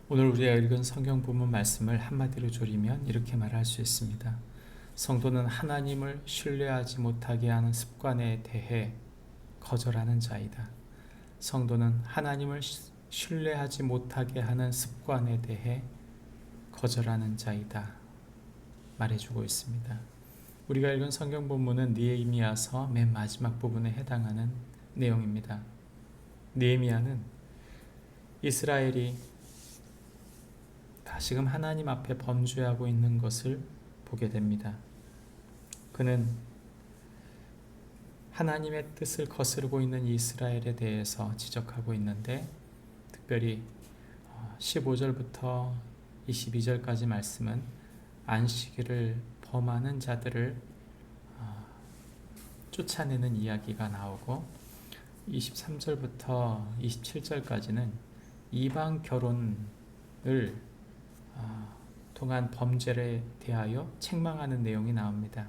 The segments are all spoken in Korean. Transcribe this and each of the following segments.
오늘 우리가 읽은 성경 본문 말씀을 한마디로 조리면 이렇게 말할 수 있습니다. 성도는 하나님을 신뢰하지 못하게 하는 습관에 대해 거절하는 자이다. 성도는 하나님을 신뢰하지 못하게 하는 습관에 대해 거절하는 자이다. 말해주고 있습니다. 우리가 읽은 성경 본문은 느헤미야서 맨 마지막 부분에 해당하는 내용입니다. 느헤미야는 이스라엘이 다시금 하나님 앞에 범죄하고 있는 것을 보게 됩니다. 그는 하나님의 뜻을 거스르고 있는 이스라엘에 대해서 지적하고 있는데, 특별히 15절부터 22절까지 말씀은 안식일을 범하는 자들을 쫓아내는 이야기가 나오고, 23절부터 27절까지는 이방 결혼을 통한 범죄에 대하여 책망하는 내용이 나옵니다.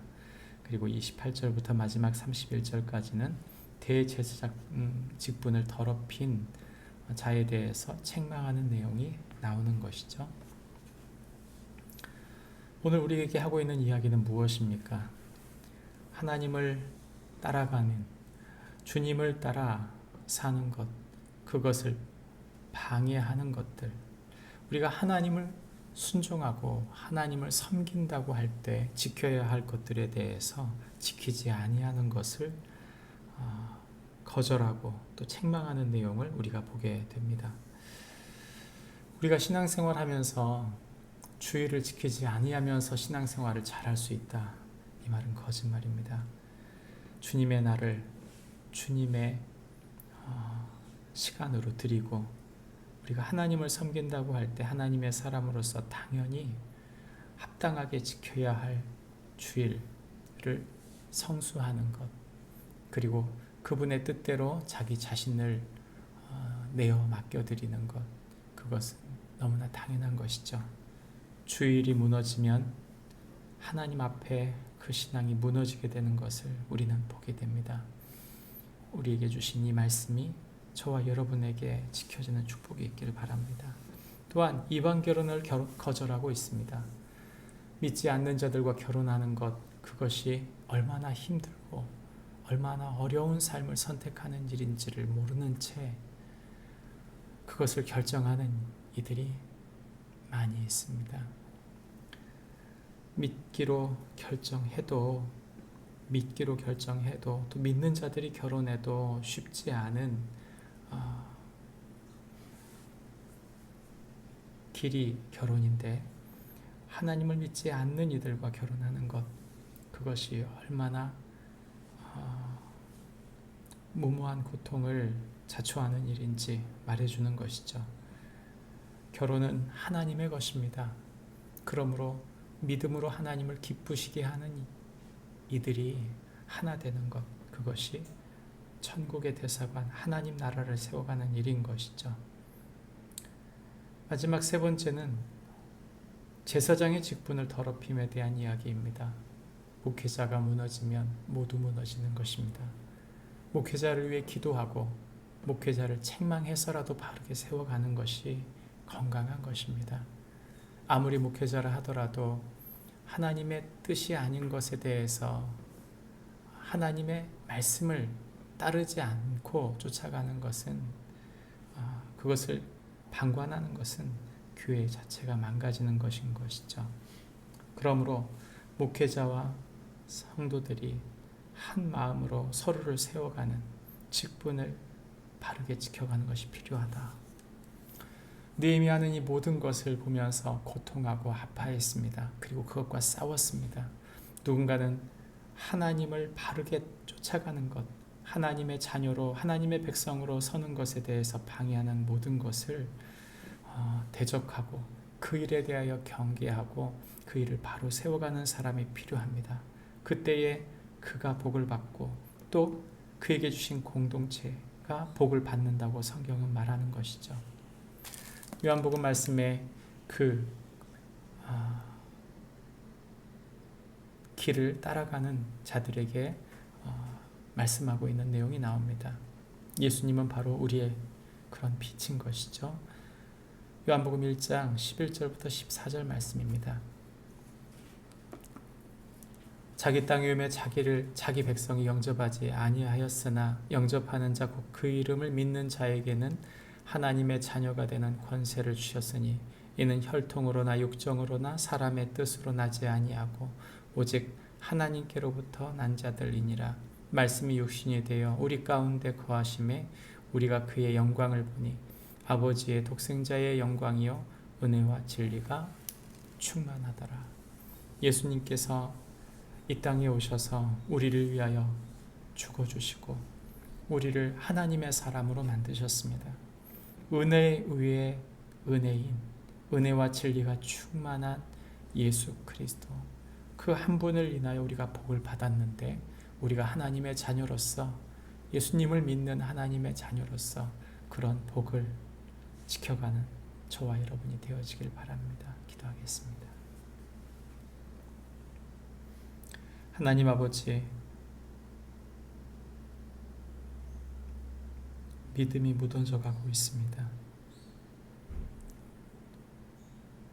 그리고 28절부터 마지막 31절까지는 대제사장 직분을 더럽힌 자에 대해서 책망하는 내용이 나오는 것이죠. 오늘 우리에게 하고 있는 이야기는 무엇입니까? 하나님을 따라가는, 주님을 따라 사는 것, 그것을 방해하는 것들, 우리가 하나님을 순종하고 하나님을 섬긴다고 할 때 지켜야 할 것들에 대해서 지키지 아니하는 것을 거절하고 또 책망하는 내용을 우리가 보게 됩니다. 우리가 신앙생활 하면서 주의를 지키지 아니하면서 신앙생활을 잘할 수 있다, 이 말은 거짓말입니다. 주님의 날을 주님의 시간으로 드리고, 우리가 하나님을 섬긴다고 할 때 하나님의 사람으로서 당연히 합당하게 지켜야 할 주일을 성수하는 것, 그리고 그분의 뜻대로 자기 자신을 내어 맡겨드리는 것, 그것은 너무나 당연한 것이죠. 주일이 무너지면 하나님 앞에 그 신앙이 무너지게 되는 것을 우리는 보게 됩니다. 우리에게 주신 이 말씀이 저와 여러분에게 지켜지는 축복이 있기를 바랍니다. 또한 이방 결혼을 거절하고 있습니다. 믿지 않는 자들과 결혼하는 것, 그것이 얼마나 힘들고 얼마나 어려운 삶을 선택하는 일인지를 모르는 채 그것을 결정하는 이들이 많이 있습니다. 믿기로 결정해도 또 믿는 자들이 결혼해도 쉽지 않은 길이 결혼인데, 하나님을 믿지 않는 이들과 결혼하는 것, 그것이 얼마나 무모한 고통을 자초하는 일인지 말해주는 것이죠. 결혼은 하나님의 것입니다. 그러므로 믿음으로 하나님을 기쁘시게 하는 이들이 하나 되는 것, 그것이 천국의 대사관, 하나님 나라를 세워가는 일인 것이죠. 마지막 세 번째는 제사장의 직분을 더럽힘에 대한 이야기입니다. 목회자가 무너지면 모두 무너지는 것입니다. 목회자를 위해 기도하고 목회자를 책망해서라도 바르게 세워가는 것이 건강한 것입니다. 아무리 목회자라 하더라도 하나님의 뜻이 아닌 것에 대해서 하나님의 말씀을 따르지 않고 쫓아가는 것은, 그것을 방관하는 것은 교회 자체가 망가지는 것인 것이죠. 그러므로 목회자와 성도들이 한 마음으로 서로를 세워가는 직분을 바르게 지켜가는 것이 필요하다. 느헤미야는 이 모든 것을 보면서 고통하고 아파했습니다. 그리고 그것과 싸웠습니다. 누군가는 하나님을 바르게 쫓아가는 것, 하나님의 자녀로 하나님의 백성으로 서는 것에 대해서 방해하는 모든 것을 대적하고 그 일에 대하여 경계하고 그 일을 바로 세워가는 사람이 필요합니다. 그때에 그가 복을 받고 또 그에게 주신 공동체가 복을 받는다고 성경은 말하는 것이죠. 요한복음 말씀에 그 길을 따라가는 자들에게 말씀하고 있는 내용이 나옵니다. 예수님은 바로 우리의 그런 빛인 것이죠. 요한복음 1장 11절부터 14절 말씀입니다. 자기 땅에 오매 자기 백성이 영접하지 아니하였으나 영접하는 자 곧 그 이름을 믿는 자에게는 하나님의 자녀가 되는 권세를 주셨으니 이는 혈통으로나 육정으로나 사람의 뜻으로 나지 아니하고 오직 하나님께로부터 난 자들이니라. 말씀이 육신이 되어 우리 가운데 거하심에 우리가 그의 영광을 보니 아버지의 독생자의 영광이요 은혜와 진리가 충만하더라. 예수님께서 이 땅에 오셔서 우리를 위하여 죽어주시고 우리를 하나님의 사람으로 만드셨습니다. 은혜 위에 은혜인, 은혜와 진리가 충만한 예수 그리스도, 그 한 분을 인하여 우리가 복을 받았는데, 우리가 하나님의 자녀로서, 예수님을 믿는 하나님의 자녀로서 그런 복을 지켜가는 저와 여러분이 되어지길 바랍니다. 기도하겠습니다. 하나님 아버지, 믿음이 무너져 가고 있습니다.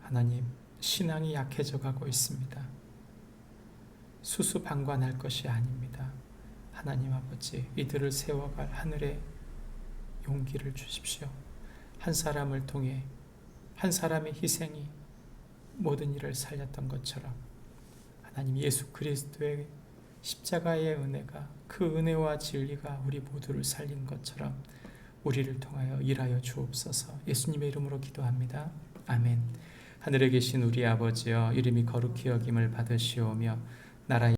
하나님, 신앙이 약해져 가고 있습니다. 수수방관할 것이 아닙니다. 하나님 아버지, 이들을 세워갈 하늘의 용기를 주십시오. 한 사람을 통해 한 사람의 희생이 모든 일을 살렸던 것처럼 하나님, 예수 그리스도의 십자가의 은혜가, 그 은혜와 진리가 우리 모두를 살린 것처럼 우리를 통하여 일하여 주옵소서. 예수님의 이름으로 기도합니다. 아멘. 하늘에 계신 우리 아버지여, 이름이 거룩히 여김을 받으시오며 나라의